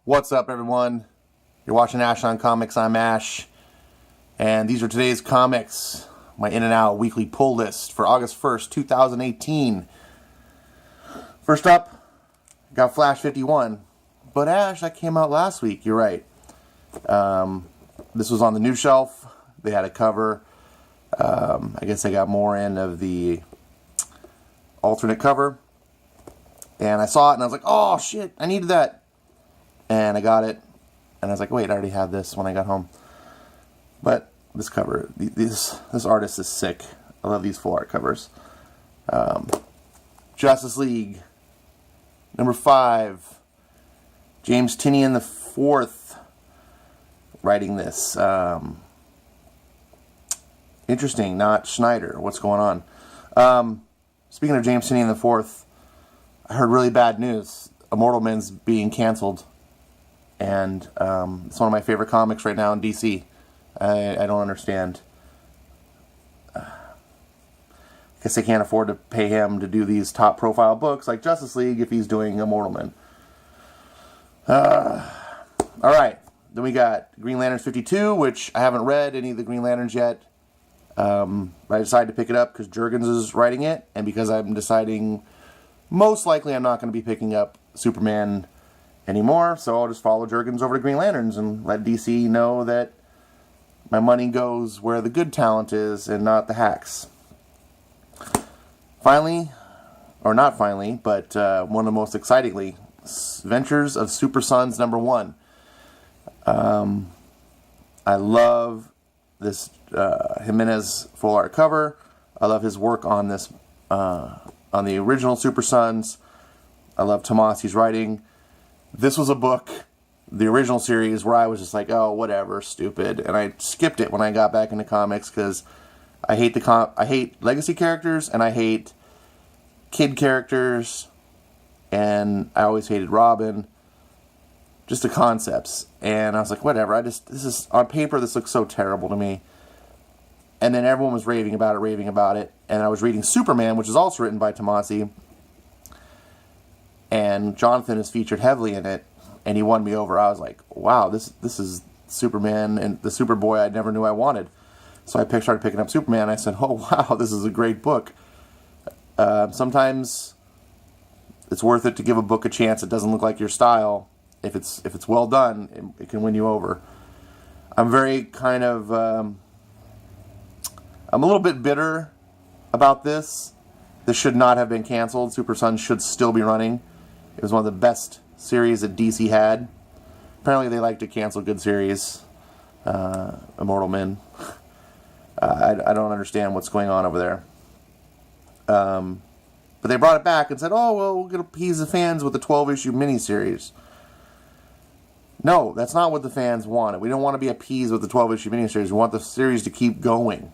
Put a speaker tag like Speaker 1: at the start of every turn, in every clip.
Speaker 1: What's up, everyone? You're watching Ash on Comics. I'm Ash, and these are today's comics. My in and out weekly pull list for August 1st, 2018. First up, got Flash 51. But Ash, that came out last week. You're right. This was on the new shelf. They had a cover. I guess I got more in of the alternate cover. And I saw it and I was like, oh shit, I needed that. And I got it. And I was like, wait, I already had this when I got home. But this cover, this artist is sick. I love these full art covers. Justice League, number 5. James Tynion IV writing this. Interesting, not Schneider. What's going on? Speaking of James Tynion IV, I heard really bad news. Immortal Men's being canceled. And it's one of my favorite comics right now in DC. I don't understand. I guess they can't afford to pay him to do these top profile books like Justice League if he's doing Immortal Men. Alright, then we got Green Lanterns 52, which I haven't read any of the Green Lanterns yet. But I decided to pick it up because Jurgens is writing it, and because I'm deciding most likely I'm not going to be picking up Superman anymore, so I'll just follow Jurgens over to Green Lanterns and let DC know that my money goes where the good talent is and not the hacks. Finally, or not finally, but one of the most excitingly, Ventures of Super Sons number 1. I love this Jimenez full art cover. I love his work on this, on the original Super Sons. I love Tomasi's writing. This was a book, the original series, where I was just like, oh, whatever, stupid. And I skipped it when I got back into comics because I hate I hate legacy characters and I hate kid characters. And I always hated Robin. Just the concepts. And I was like, whatever, this is, on paper, this looks so terrible to me. And then everyone was raving about it. And I was reading Superman, which is also written by Tomasi. And Jonathan is featured heavily in it. And he won me over. I was like, wow, this is Superman and the Superboy I never knew I wanted. So I started picking up Superman. I said, oh, wow, this is a great book. Sometimes it's worth it to give a book a chance that doesn't look like your style. If it's well done, it can win you over. I'm very kind of... I'm a little bit bitter about this. This should not have been canceled. Super Sons should still be running. It was one of the best series that DC had. Apparently they like to cancel good series. Immortal Men. I don't understand what's going on over there. But they brought it back and said, oh, well, we're going to appease the fans with a 12-issue miniseries. No, that's not what the fans wanted. We don't want to be appeased with the 12-issue miniseries. We want the series to keep going.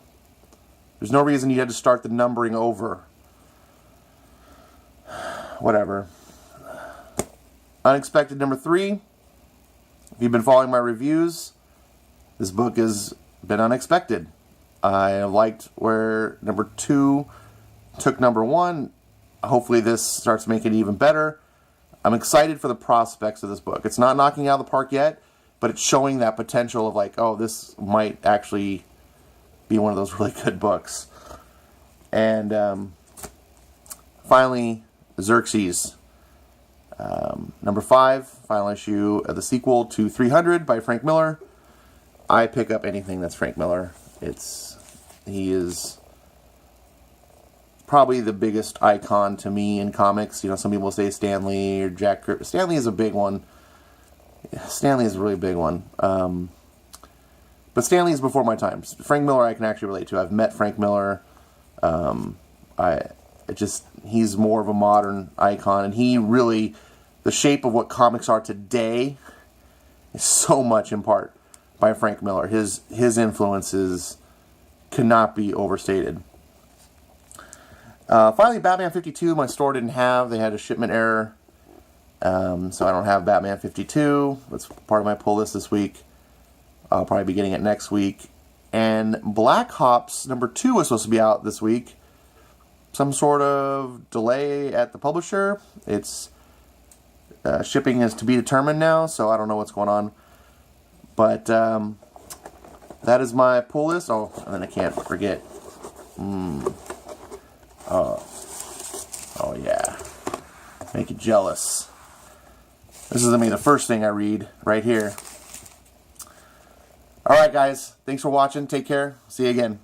Speaker 1: There's no reason you had to start the numbering over. Whatever. Unexpected number 3. If you've been following my reviews, this book has been unexpected. I liked where number 2 took number 1. Hopefully this starts making it even better. I'm excited for the prospects of this book. It's not knocking out of the park yet, but it's showing that potential of like, oh, this might actually be one of those really good books. And finally, Xerxes. Number 5, final issue of the sequel to 300 by Frank Miller. I pick up anything that's Frank Miller. He is probably the biggest icon to me in comics. You know, some people say Stan Lee or Jack Kirby. Stan Lee is a big one. Stan Lee is a really big one. But Stan Lee is before my time. Frank Miller I can actually relate to. I've met Frank Miller. He's more of a modern icon, and he really, the shape of what comics are today is so much in part by Frank Miller. His influences cannot be overstated. Finally, Batman 52, my store didn't have. They had a shipment error, so I don't have Batman 52. That's part of my pull list this week. I'll probably be getting it next week. And Black Ops number 2 was supposed to be out this week. Some sort of delay at the publisher. It's Shipping is to be determined now, so I don't know what's going on. But that is my pull list. Oh, and then I can't forget. Oh yeah. Make you jealous. This is going to be the first thing I read right here. Alright guys, thanks for watching. Take care. See you again.